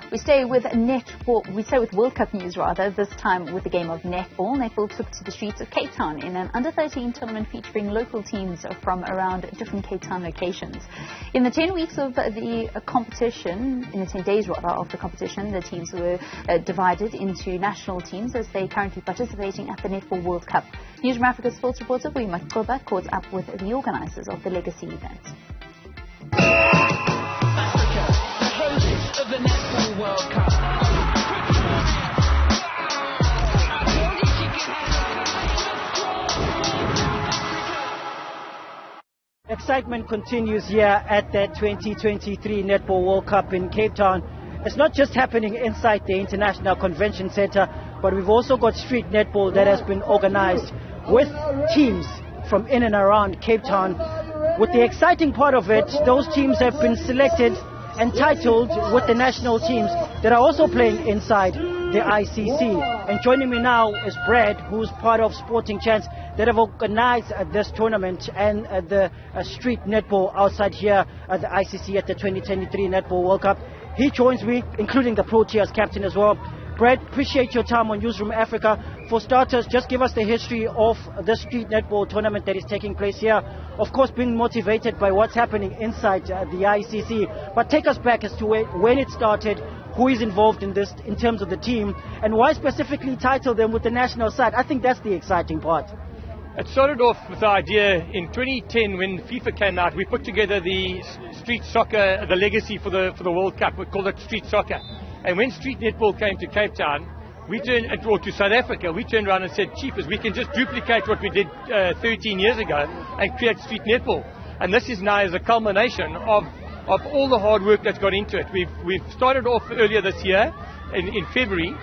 We stay with World Cup news rather, this time with the game of netball. Netball took to the streets of Cape Town in an under-13 tournament featuring local teams from around different Cape Town locations. In the 10 weeks of the competition, in the 10 days rather of the competition, the teams were divided into national teams as they are currently participating at the Netball World Cup. Newzroom Afrika sports reporter Vuyo Macoba caught up with the organisers of the legacy event. Of the Netball World Cup. Excitement continues here at the 2023 Netball World Cup in Cape Town. It's not just happening inside the International Convention Centre, but we've also got street netball that has been organised with teams from in and around Cape Town. With the exciting part of it, those teams have been selected and titled with the national teams that are also playing inside the ICC. And joining me now is Brad, who's part of Sporting Chance that have organized this tournament and the street netball outside here at the ICC at the 2023 Netball World Cup. He joins me, including the Proteas captain as well. Brad, appreciate your time on Newzroom Afrika. For starters, just give us the history of the street netball tournament that is taking place here. Of course, being motivated by what's happening inside the ICC. But take us back as to when it started, who is involved in this in terms of the team, and why specifically title them with the national side. I think that's the exciting part. It started off with the idea in 2010 when FIFA came out. We put together the street soccer, the legacy for the World Cup. We called it street soccer. And when street netball came to Cape Town, or to South Africa, we turned around and said, cheapers, we can just duplicate what we did 13 years ago and create street netball. And this is now as a culmination of all the hard work that's got into it. We've started off earlier this year, in February,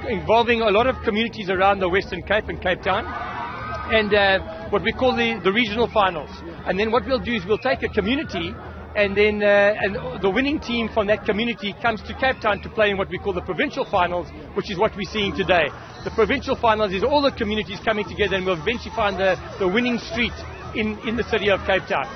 involving a lot of communities around the Western Cape and Cape Town, and what we call the regional finals. And then what we'll do is we'll take a community, and then and the winning team from that community comes to Cape Town to play in what we call the provincial finals, which is what we're seeing today. The provincial finals is all the communities coming together, and we'll eventually find the winning street in the city of Cape Town.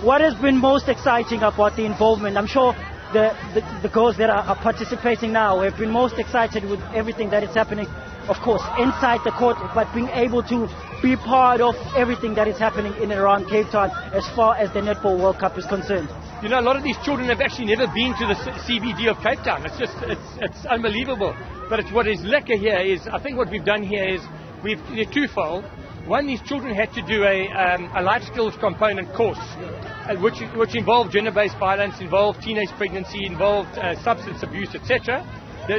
What has been most exciting about the involvement? I'm sure the girls that are participating now have been most excited with everything that is happening, of course, inside the court, but being able to be part of everything that is happening in and around Cape Town as far as the Netball World Cup is concerned. You know, a lot of these children have actually never been to the CBD of Cape Town. It's unbelievable. But what is lekker here is, I think what we've done here is, they're twofold. One, these children had to do a life skills component course, which involved gender-based violence, involved teenage pregnancy, involved substance abuse, etc.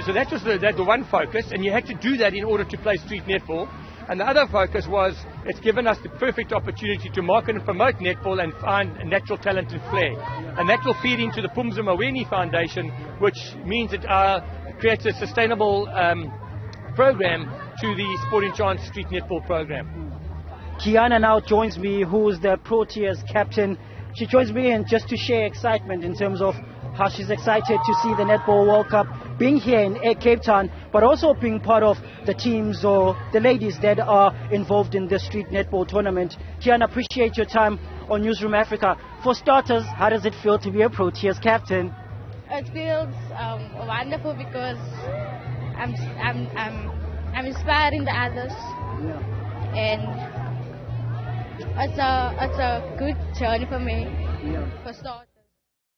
So that was the one focus, and you had to do that in order to play street netball. And the other focus was, it's given us the perfect opportunity to market and promote netball and find natural talent and flair. And that will feed into the Pumza Maweni Foundation, which means it creates a sustainable program to the Sporting Chance Street Netball program. Kiana now joins me, who is the Proteas captain. She joins me in just to share excitement in terms of how she's excited to see the Netball World Cup being here in Cape Town, but also being part of the teams or the ladies that are involved in the street netball tournament. Kiana, appreciate your time on Newzroom Afrika. For starters, how does it feel to be a Proteas captain? It feels wonderful because I'm inspiring the others, and it's a good journey for me. For start.